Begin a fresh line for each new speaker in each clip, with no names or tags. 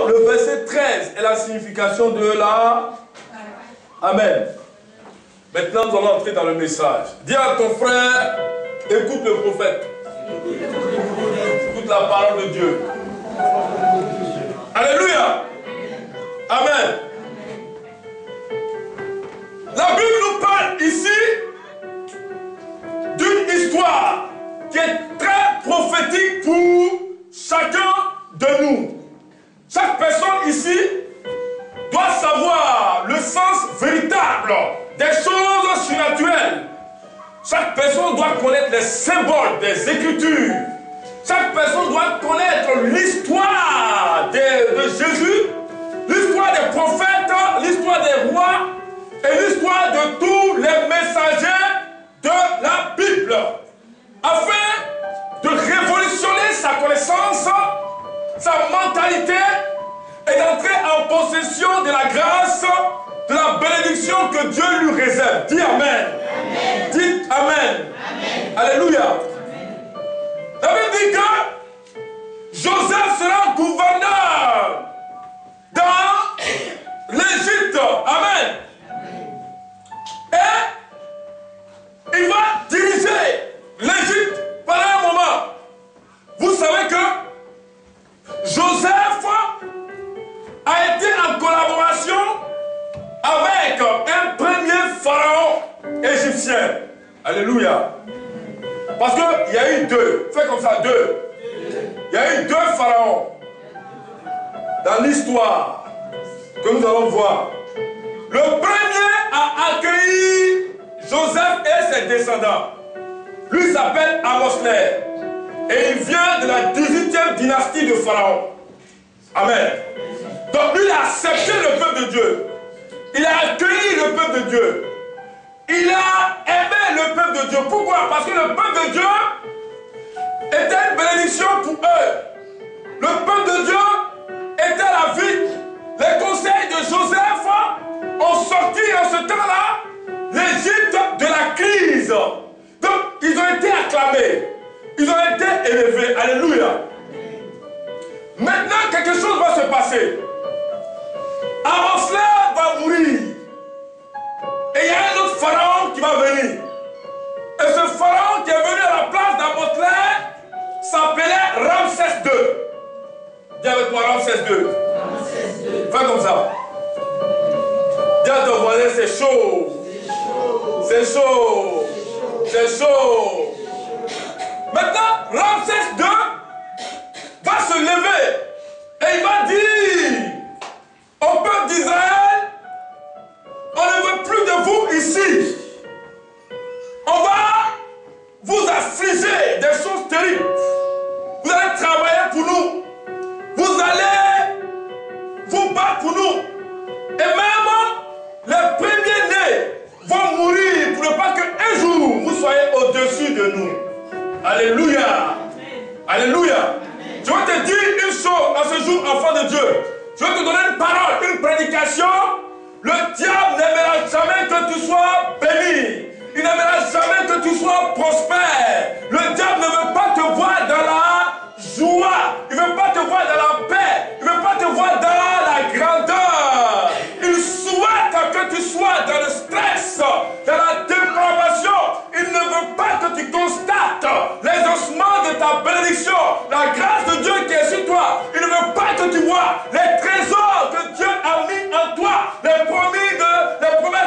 Donc le verset 13 est la signification de la... Amen. Maintenant nous allons entrer dans le message. Dis à ton frère, écoute le prophète. Écoute la parole de Dieu. Alléluia. Amen. La Bible nous parle ici d'une histoire qui est très prophétique pour chacun de nous. Chaque personne ici doit savoir le sens véritable des choses surnaturelles. Chaque personne doit connaître les symboles des Écritures. Chaque personne doit connaître l'histoire de Jésus, l'histoire des prophètes, l'histoire des rois et l'histoire de tous les messagers de la Bible, afin de révolutionner sa connaissance, sa mentalité et d'entrer en possession de la grâce, de la bénédiction que Dieu lui réserve. Dis Amen. Amen. Dites Amen. Amen. Alléluia. Amen. La Bible dit que Joseph sera gouverneur dans l'Égypte. Amen. Et il va diriger l'Égypte pendant un moment. Vous savez que Joseph a été en collaboration avec un premier pharaon égyptien. Alléluia. Parce qu'il y a eu deux. Fais comme ça, deux. Il y a eu deux pharaons dans l'histoire que nous allons voir. Le premier a accueilli Joseph et ses descendants. Lui s'appelle Amosler. Et il vient de la 18e dynastie de Pharaon. Amen. Donc lui, il a accepté le peuple de Dieu. Il a accueilli le peuple de Dieu. Il a aimé le peuple de Dieu. Pourquoi? Parce que le peuple de Dieu était une bénédiction pour eux. Le peuple de Dieu était la vie. Les conseils de Joseph ont sorti en ce temps-là l'Égypte de la crise. Donc, ils ont été acclamés. Ils ont été élevés. Alléluia. Maintenant, quelque chose va se passer. Amosler va mourir. Et il y a un autre pharaon qui va venir. Et ce pharaon qui est venu à la place d'Amosler s'appelait Ramsès II. Dis avec moi Ramsès II. Fais comme ça. Dis à ton voisin, c'est chaud. C'est chaud. C'est chaud. Maintenant, Ramsès II va se lever et il va dire au peuple d'Israël, on ne veut plus de vous ici. On va vous affliger des choses terribles. Vous allez travailler pour nous. Vous allez vous battre pour nous. Et même les premiers-nés vont mourir pour ne pas qu'un jour vous soyez au-dessus de nous. Alléluia. Amen. Alléluia. Amen. Je vais te dire une chose en ce jour, enfant de Dieu. Je vais te donner une parole, une prédication. Le diable n'aimera jamais que tu sois béni. Il n'aimera jamais que tu sois prospère. Le diable ne veut pas te voir dans la joie. Il ne veut pas te voir dans la paix. Il ne veut pas te voir dans la grandeur. Il souhaite que tu sois dans le stress, dans la dépravation. Il ne veut pas que tu constates les ossements de ta bénédiction, la grâce de Dieu qui est sur toi. Il ne veut pas que tu vois les trésors que Dieu a mis en toi. Les promesses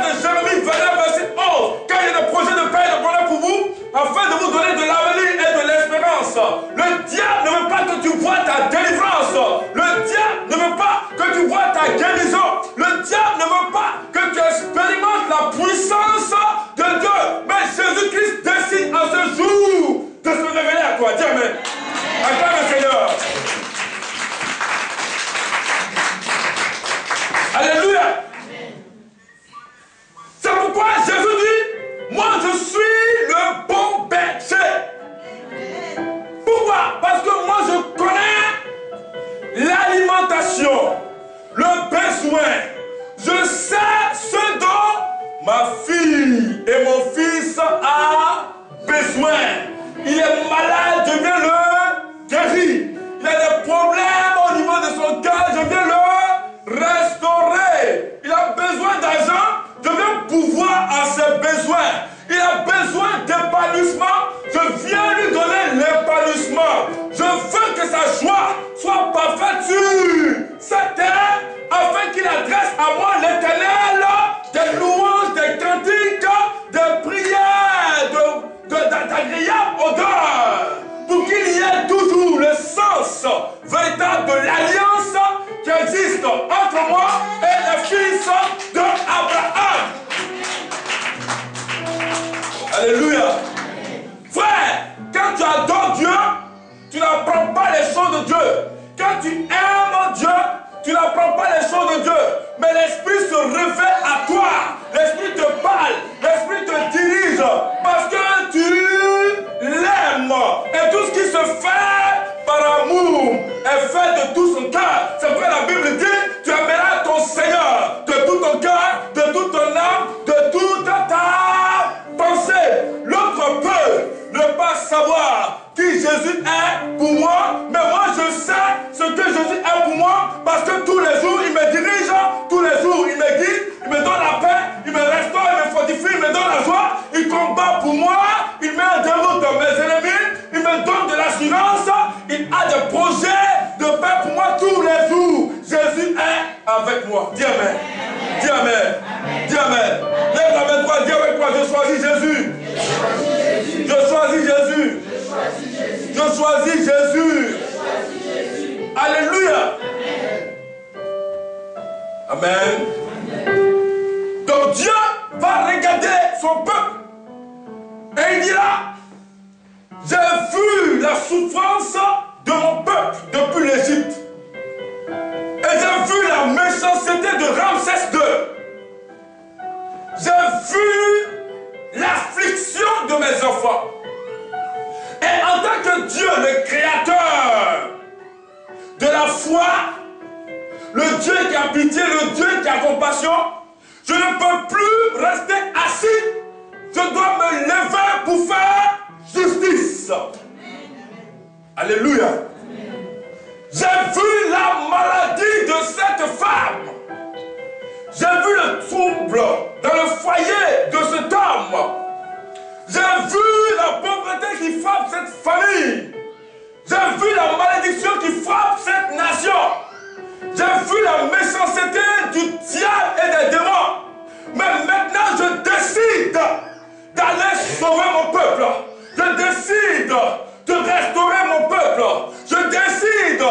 de Jérémie 29, verset 11. Car il y a des projets de paix et de bonheur pour vous, afin de vous donner de l'avenir et de l'espérance. Le diable ne veut pas que tu vois ta délivrance. Le diable ne veut pas que tu vois ta guérison. Le diable ne veut pas que tu expérimentes la puissance de Dieu. Mais Jésus-Christ décide en ce jour de se révéler à toi. Dis Amen. Acclame le Seigneur. Alléluia. C'est pourquoi Jésus dit, moi je suis le bon berger. Pourquoi? Parce que moi je connais l'alimentation, le besoin. Je sais ce dont ma fille et mon fils a besoin. Il est malade, je viens le guérir. Il a des problèmes au niveau de son cœur, je viens le besoin d'épanouissement, je viens lui donner l'épanouissement. Je veux que sa joie soit parfaite sur cette terre, afin qu'il adresse à moi l'Éternel des louanges, des cantiques, des prières, d'agréable odeur, pour qu'il y ait toujours le sens véritable de l'alliance qui existe entre moi et le fils d'Abraham. Alléluia. Frère, quand tu adores Dieu, tu n'apprends pas les choses de Dieu. Quand tu aimes Dieu, tu n'apprends pas les choses de Dieu. Mais l'Esprit se révèle à toi. L'Esprit te parle. L'Esprit te dirige. Parce que tu l'aimes. Et tout ce qui se fait par amour est fait de tout son cœur. C'est pourquoi la Bible dit, tu aimeras ton Seigneur de tout ton cœur, de toute ton âme, de toute ta pensée. L'autre peut ne pas savoir qui Jésus est pour moi, mais moi je sais ce que Jésus est pour moi, parce que tous les jours il me dirige, tous les jours il me guide, il me donne la paix, il me restaure, il me fortifie, il me donne la joie, il combat pour moi, il met en déroute mes ennemis, il me donne de l'assurance, il a des projets de paix pour moi tous les jours. Jésus est avec moi. Dis Amen. Dis Amen. Dis Amen. Lève la main droite, dis avec moi, je choisis Jésus. Je choisis Jésus. Je choisis Jésus. Alléluia. Amen. Donc Dieu va regarder son peuple et il dira, j'ai vu la souffrance de mon peuple depuis l'Égypte et j'ai vu la méchanceté de Ramsès II. J'ai vu l'affliction de mes enfants. Et en tant que Dieu, le créateur de la foi, le Dieu qui a pitié, le Dieu qui a compassion, je ne peux plus rester assis. Je dois me lever pour faire justice. Alléluia. J'ai vu la maladie de cette femme. J'ai vu le trouble dans le foyer de cet homme. J'ai vu la pauvreté qui frappe cette famille. J'ai vu la malédiction qui frappe cette nation. J'ai vu la méchanceté du diable et des démons. Mais maintenant, je décide d'aller sauver mon peuple. Je décide de restaurer mon peuple. Je décide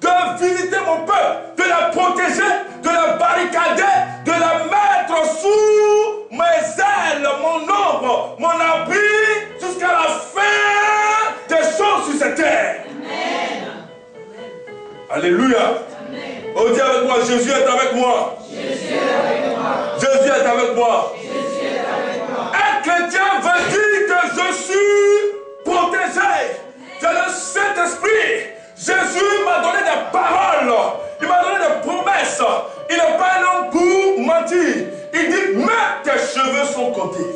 de visiter mon peuple, de la protéger, de la barricader, de la mettre sous mes ailes, mon ombre, mon abri, jusqu'à la fin des choses sur cette terre. Amen. Alléluia. Amen. Oh, dis avec moi, Jésus est avec moi. Jésus est avec moi. Jésus est avec moi. Jésus est avec moi. Un chrétien veut dire que je suis protégé. C'est le Saint-Esprit. Jésus m'a donné des paroles. Il m'a donné des promesses. Il n'est pas un homme pour mentir. Il dit, mais tes cheveux sont comptés.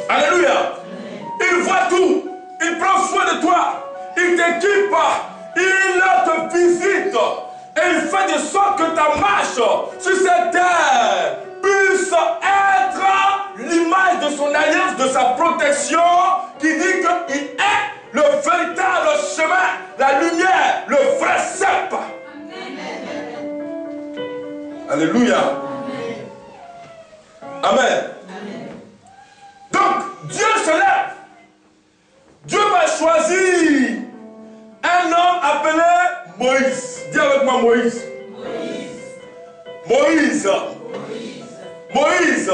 Alléluia. Amen. Il voit tout. Il prend soin de toi. Il t'équipe. Il te visite. Et il fait de sorte que ta marche sur cette terre puisse être l'image de son alliance, de sa protection, qui dit qu'il est le véritable chemin, la lumière, le vrai cep. Alléluia. Amen. Amen. Donc, Dieu se lève. Dieu va choisir un homme appelé Moïse. Dis avec moi Moïse. Moïse. Moïse.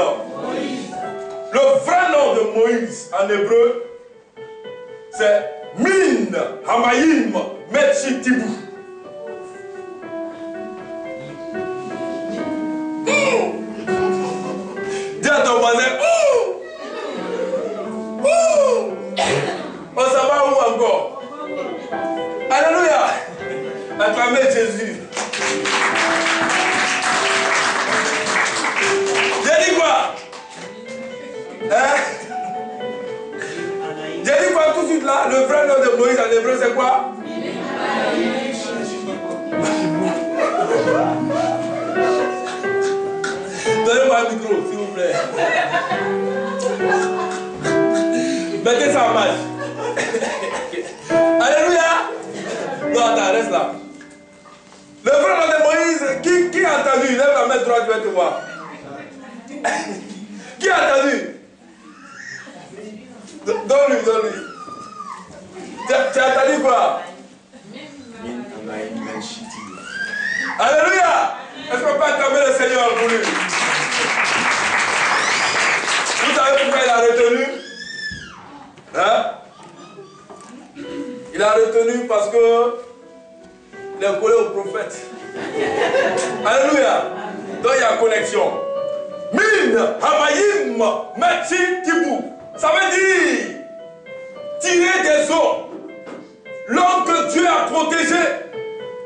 Le vrai nom de Moïse en hébreu, c'est Min Hamayim Metchitibou. Dis à ton voisin, on s'en va où encore? Alléluia. Acclamez Jésus. J'ai dit quoi? Hein? J'ai dit quoi tout de suite là? Le vrai nom de Moïse en hébreu c'est quoi? Donnez-moi un micro s'il vous plaît. Le frère de Moïse, qui a entendu? Lève la main droite, je vais te voir. Qui a entendu? Donne-lui, donne-lui. Tu as entendu quoi? Alléluia! Est-ce qu'on peut acclamer le Seigneur pour lui? Vous savez pourquoi il a retenu? Hein? Il a retenu parce que il est collé au prophète. Alléluia! Donc il y a connexion. Min, Hamayim, Mechi, Tibou. Ça veut dire tirer des eaux. L'homme que Dieu a protégé,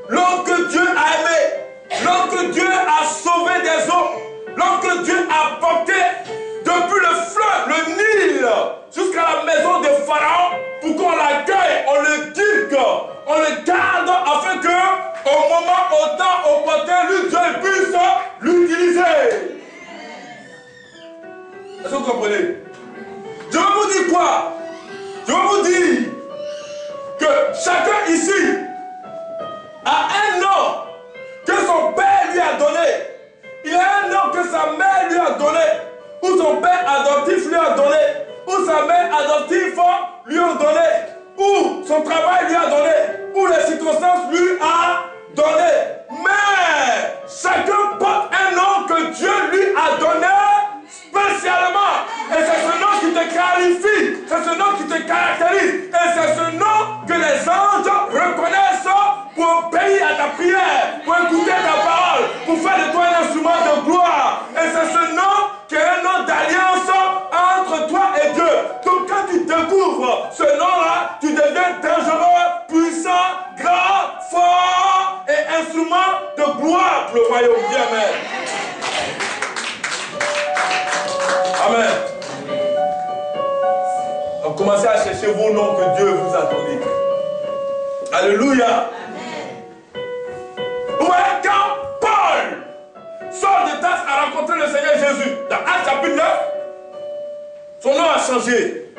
l'homme que Dieu a aimé, l'homme que Dieu a sauvé des eaux, l'homme que Dieu a porté depuis le fleuve, le Nil, jusqu'à la maison de Pharaon, pour qu'on l'accueille, on le guide, on le garde, afin que, au moment, au temps, au côté, lui, Dieu puisse l'utiliser. Est-ce que vous comprenez? Je veux vous dire quoi? Je veux vous dire que chacun ici a un nom que son père lui a donné. Il a un nom que sa mère lui a donné, ou son père adoptif lui a donné, ou sa mère adoptive lui a donné, ou son travail lui a donné, ou les circonstances lui a donné. Mais chacun porte un nom que Dieu lui a donné spécialement. Et c'est ce nom qui te qualifie, c'est ce nom qui te caractérise, et c'est ce nom que les anges reconnaissent pour obéir à ta prière, pour écouter ta parole, pour faire de toi un instrument de gloire. Et c'est ce nom qui est un nom d'alliance entre toi et Dieu. Donc quand tu découvres ce nom-là, tu deviens dangereux, puissant, grand, fort et instrument de gloire pour le royaume. Dis amen. Amen. Donc commencez à chercher vos noms que Dieu vous a donnés. Alléluia. Ouais, quand Paul sort de Tarse à rencontrer le Seigneur Jésus, dans Actes chapitre 9, son nom a changé.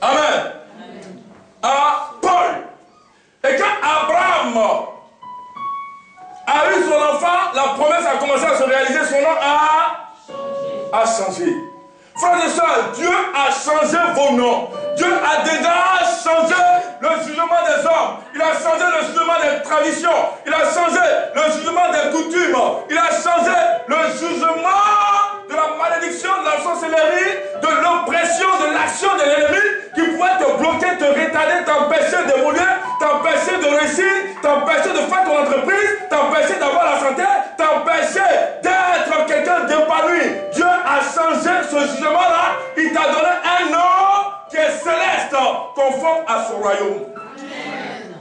Amen. À Paul. Et quand Abraham a eu son enfant, la promesse a commencé à se réaliser, son nom a changé. Frères et sœurs, Dieu a changé vos noms. Dieu a déjà changé le jugement des hommes. Il a changé le jugement des traditions. Il a changé le jugement des coutumes. Il a changé le jugement de la malédiction, de la sorcellerie, de l'oppression, de l'action de l'ennemi qui pouvait te bloquer, te retarder, t'empêcher d'évoluer, t'empêcher de réussir, t'empêcher de faire ton entreprise, t'empêcher d'avoir la santé, t'empêcher d'être quelqu'un d'épanoui. Dieu a changé ce jugement-là. Il t'a donné un nom qui est céleste, conforme à son royaume. Amen.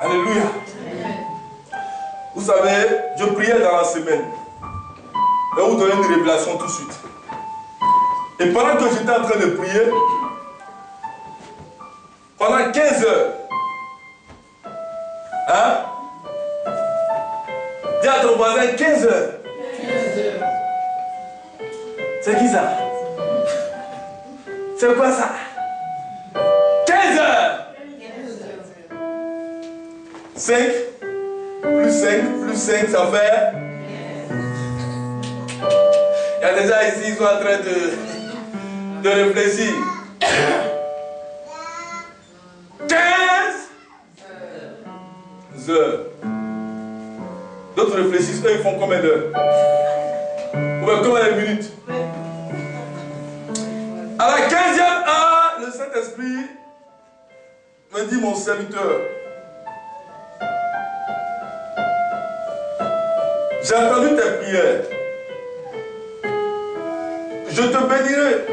Alléluia. Amen. Vous savez, je priais dans la semaine. Je vais vous donner une révélation tout de suite. Et pendant que j'étais en train de prier, pendant 15 heures, hein? Dis à ton voisin 15 heures. 15 heures. C'est qui ça? C'est quoi ça? 15 heures. 5 plus 5 plus 5, ça fait. Il y a des gens ici, ils sont en train de réfléchir. 15 heures. D'autres réfléchissent, eux, ils font combien d'heures? Ou bien combien de minutes? À la 15e heure, le Saint-Esprit me dit, mon serviteur, j'ai entendu tes prières. Je te bénirai.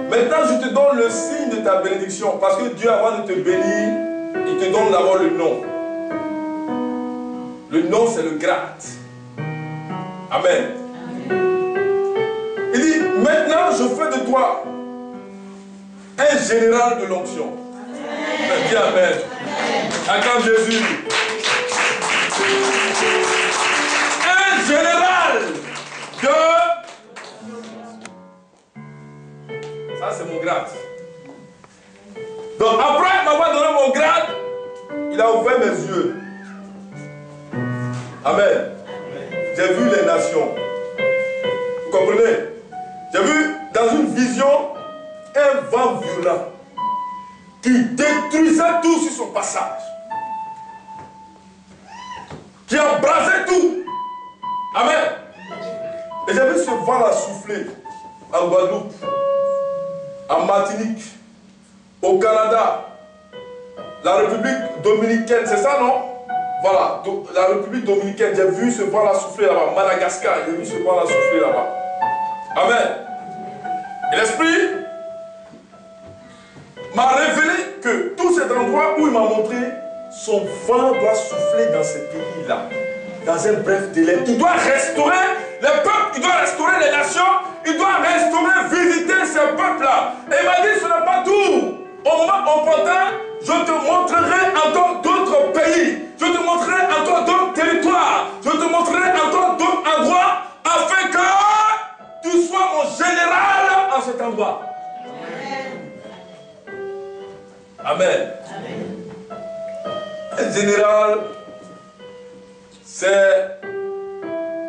Maintenant, je te donne le signe de ta bénédiction. Parce que Dieu, avant de te bénir, il te donne d'abord le nom. Le nom, c'est le grade. Amen. Il dit, maintenant, je fais de toi un général de l'onction. Dis amen. Acclame Jésus. Un général de... Ça, c'est mon grade. Donc, après m'avoir donné mon grade, il a ouvert mes yeux. Amen. J'ai vu les nations. Vous comprenez? J'ai vu dans une vision un vent violent qui détruisait tout sur son passage. Qui embrasait tout. Amen. Et j'ai vu ce vent-là souffler en Guadeloupe, en Martinique, au Canada, la République dominicaine, c'est ça, non? Voilà, la République dominicaine, j'ai vu ce vent-là souffler là-bas. Madagascar, j'ai vu ce vent-là souffler là-bas. Amen. Et l'Esprit m'a révélé que tous ces endroits où il m'a montré, son vent doit souffler dans ces pays-là. Dans un bref délai. Il doit restaurer les peuples, il doit restaurer les nations, il doit restaurer, visiter ces peuples-là. Et il m'a dit, ce n'est pas tout. Au moment opportun, je te montrerai encore d'autres pays. Je te montrerai encore d'autres territoires. Je te montrerai encore d'autres endroits afin que tu sois mon général en cet endroit. Amen. Amen. Un général, c'est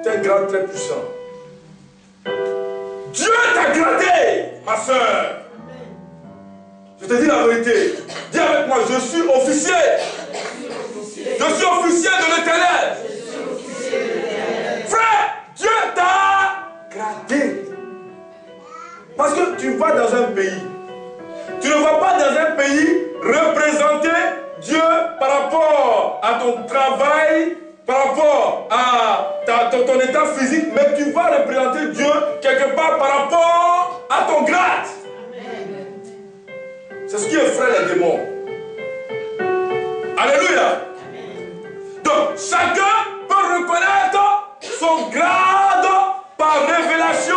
un grand très puissant. Dieu t'a gradé, ma soeur. Je te dis la vérité. Dis avec moi, je suis officier. Je suis officier de l'Éternel. Frère, Dieu t'a gradé. Parce que tu vas dans un pays. Tu ne vas pas dans un pays représenter Dieu par rapport à ton travail, par rapport à ton état physique, mais tu vas représenter Dieu quelque part par rapport à ton grade. C'est ce qui effraie les démons. Alléluia. Donc, chacun peut reconnaître son grade par révélation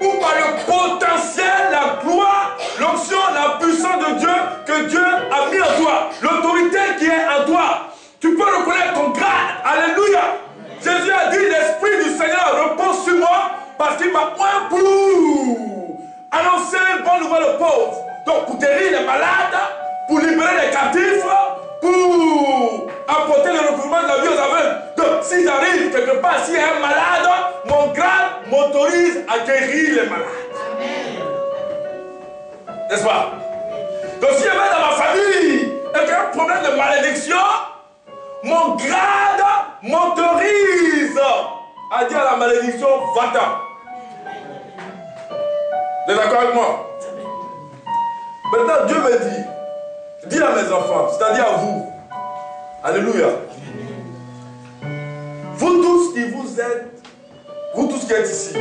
ou par le potentiel, la gloire, l'onction, la puissance de Dieu que Dieu a mis en toi. L'autorité qui est en toi. Tu peux reconnaître ton grade. Alléluia. Jésus a dit, l'Esprit du Seigneur repose sur moi parce qu'il m'a oint pour annoncer une bonne nouvelle aux pauvres. Donc pour guérir les malades, pour libérer les captifs, pour apporter le recouvrement de la vie aux aveugles. Donc si j'arrive quelque part, s'il y a un malade, mon grade m'autorise à guérir les malades. N'est-ce pas? Donc si je vais dans ma famille et qu'il y a un problème de malédiction, mon grade m'autorise à dire à la malédiction, va-t'en. Vous êtes d'accord avec moi? Maintenant, Dieu me dit, dis à mes enfants, c'est-à-dire à vous, alléluia, vous tous qui vous êtes, vous tous qui êtes ici,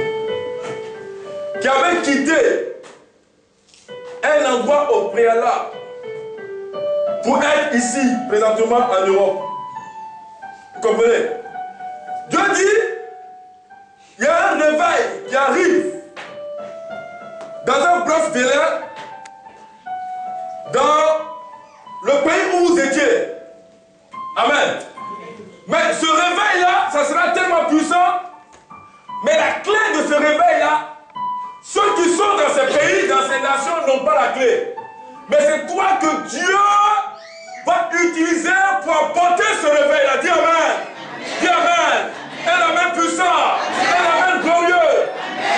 qui avez quitté un endroit au préalable pour être ici, présentement en Europe, vous comprenez? Dieu dit, il y a un réveil qui arrive dans un bref délai dans le pays où vous étiez. Amen. Mais ce réveil-là, ça sera tellement puissant. Mais la clé de ce réveil-là, ceux qui sont dans ces pays, dans ces nations, n'ont pas la clé. Mais c'est toi que Dieu va utiliser pour apporter ce réveil-là. Dis Amen. Dis Amen. Un Amen puissant. Un Amen glorieux.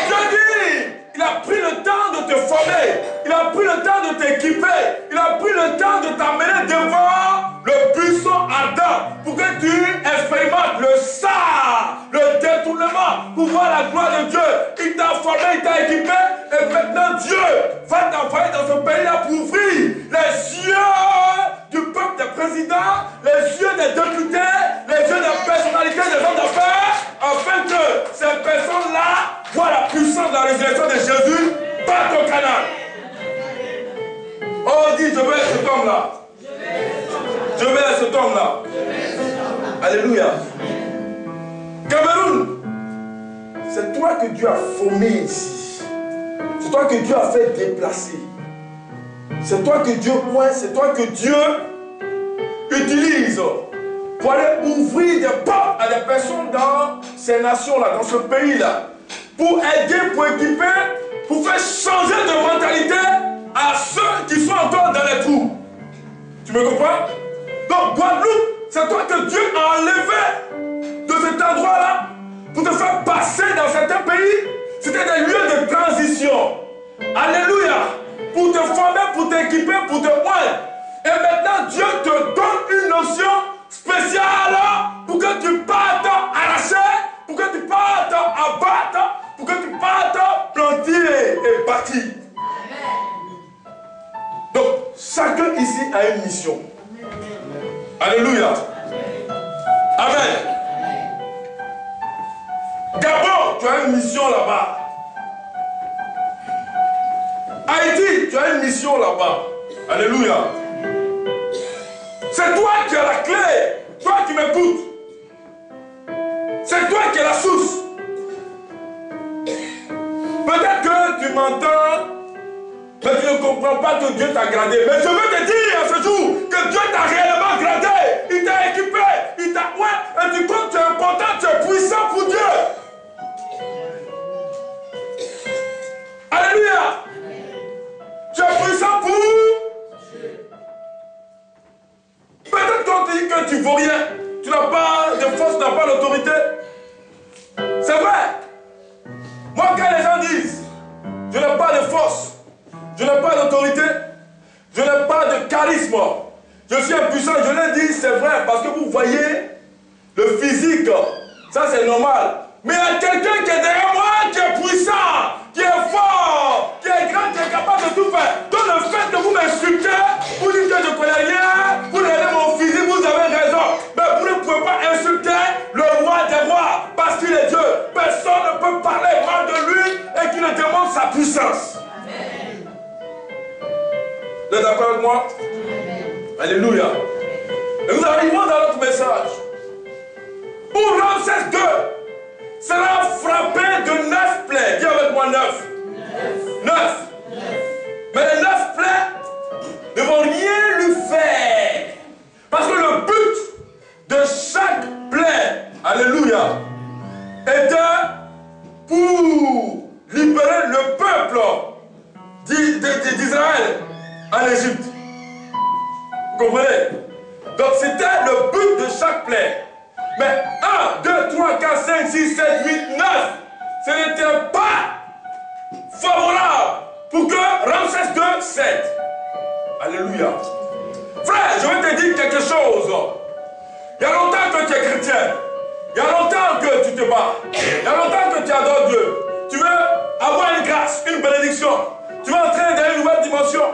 Dieu dit, il a pris le temps de te former. Il a pris le temps de t'équiper. Il a pris le temps de t'amener devant le buisson ardent pour que tu expérimentes le sort, le détournement pour voir la gloire de Dieu. Il t'a formé, il t'a équipé et maintenant Dieu va t'envoyer dans ce pays-là pour ouvrir les yeux du peuple des présidents, les yeux des députés, les yeux des personnalités, des hommes d'affaires, afin que ces personnes-là voient la puissance de la résurrection de Jésus par ton canal. Oh, dis, je veux être cet homme-là. Je veux être cet homme-là. Alléluia. Cameroun, c'est toi que Dieu a formé ici. C'est toi que Dieu a fait déplacer. C'est toi que Dieu pointe, c'est toi que Dieu utilise pour aller ouvrir des portes à des personnes dans ces nations-là, dans ce pays-là, pour aider, pour équiper, pour faire changer de mentalité à ceux qui sont encore dans les trous. Tu me comprends? Donc Guadeloupe C'est toi que Dieu a enlevé de cet endroit-là pour te faire passer dans certains pays. C'était des lieux de transition. Alléluia. Pour te former, pour t'équiper, pour te oindre. Et maintenant, Dieu te donne une notion spéciale pour que tu partes arracher, pour que tu partes abattre, pour que tu partes planter et bâtir. Donc, chacun ici a une mission. Alléluia. Amen. Gabon, tu as une mission là-bas. Haïti, tu as une mission là-bas. Alléluia. C'est toi qui as la clé. Toi qui m'écoutes. C'est toi qui as la source. Peut-être que tu m'entends, mais tu ne comprends pas que Dieu t'a gradé. Mais je veux te dire ce jour que Dieu t'a réellement gradé. Il t'a équipé. Il t'a... Ouais, et du coup, tu es important, tu es puissant pour Dieu. Alléluia. Tu es puissant pour Dieu. Peut-être qu'on te dit que tu ne vaux rien. Tu n'as pas de force, tu n'as pas d'autorité. C'est vrai. Moi, quand les gens disent, je n'ai pas de force, je n'ai pas d'autorité, je n'ai pas de charisme, je suis impuissant, je l'ai dit, c'est vrai, parce que vous voyez le physique, ça c'est normal. Mais il y a quelqu'un qui est derrière moi, qui est puissant, qui est fort, qui est grand, qui est capable de tout faire. Donc le fait de vous m'insulter, vous dites que je ne connais rien, vous regardez mon physique, vous avez raison. Mais vous ne pouvez pas insulter le roi des rois, parce qu'il est Dieu. Personne ne peut parler mal de lui et qu'il ne démontre sa puissance. Amen. Vous êtes d'accord avec moi? Amen. Alléluia. Et nous arrivons dans notre message. Pour Ramsès II sera frappé de 9 plaies. Dis avec moi 9. 9. Mais les 9 plaies ne vont rien lui faire. Parce que le but de chaque plaie, alléluia, était pour libérer le peuple d'Israël en Égypte. Vous comprenez? Donc c'était le but de chaque plaie. Mais 1, 2, 3, 4, 5, 6, 7, 8, 9, ce n'était pas favorable pour que Ramsès II cède. Alléluia. Frère, je vais te dire quelque chose. Il y a longtemps que tu es chrétien. Il y a longtemps que tu te bats. Il y a longtemps que tu adores Dieu. Tu veux avoir une grâce, une bénédiction. Tu veux entrer dans une nouvelle dimension.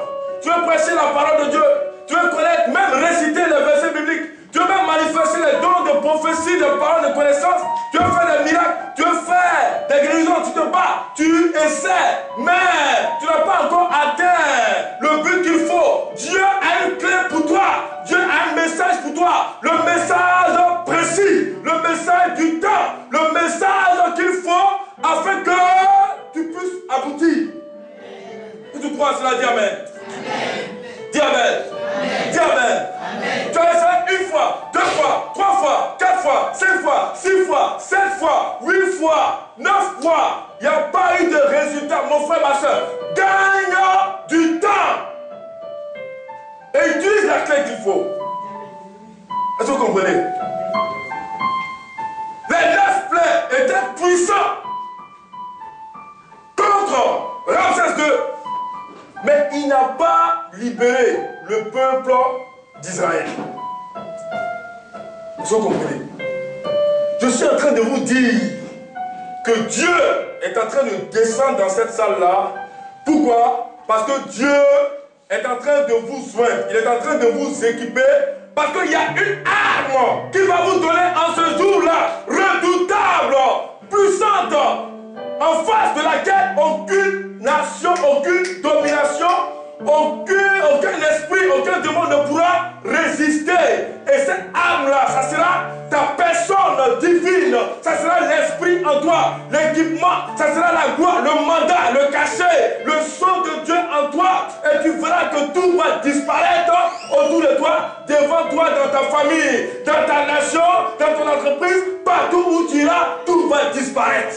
Tu veux prêcher la parole de Dieu. Tu veux connaître, même réciter les versets bibliques. Tu veux même manifester les dons de prophétie, de paroles, de connaissance. Tu veux faire des miracles. Tu veux faire des guérisons. Tu te bats. Tu essaies. Mais tu n'as pas encore atteint le but qu'il faut. Dieu a une clé pour toi. Dieu a un message pour toi. Le message précis. Le message du temps. Le message qu'il faut afin que tu puisses aboutir. Et tu crois à cela? Dis Amen. Amen. Dis Amen. Amen. Dis Amen. Amen. Tu as essayé 1 fois, 2 fois, 3 fois, 4 fois, 5 fois, 6 fois, 7 fois, 8 fois, 9 fois. Il n'y a pas eu de résultat. Mon frère, ma soeur, gagne du temps. Et utilise la clé qu'il faut. Est-ce que vous comprenez? Les 9 plaies étaient puissants contre Ramsès II. Mais il n'a pas libéré le peuple d'Israël. Vous comprenez? Je suis en train de vous dire que Dieu est en train de descendre dans cette salle-là. Pourquoi? Parce que Dieu est en train de vous soigner. Il est en train de vous équiper. Parce qu'il y a une arme qu'il va vous donner en ce jour-là, redoutable, puissante, en face de laquelle aucune nation, aucune domination, aucun esprit, aucun démon ne pourra résister. Et cette arme-là, ça sera ta personne divine, ça sera l'esprit en toi, l'équipement, ça sera la gloire, le mandat, le cachet, le son de Dieu en toi. Et tu verras que tout va disparaître autour de toi, devant toi, dans ta famille, dans ta nation, dans ton entreprise, partout où tu iras, tout va disparaître.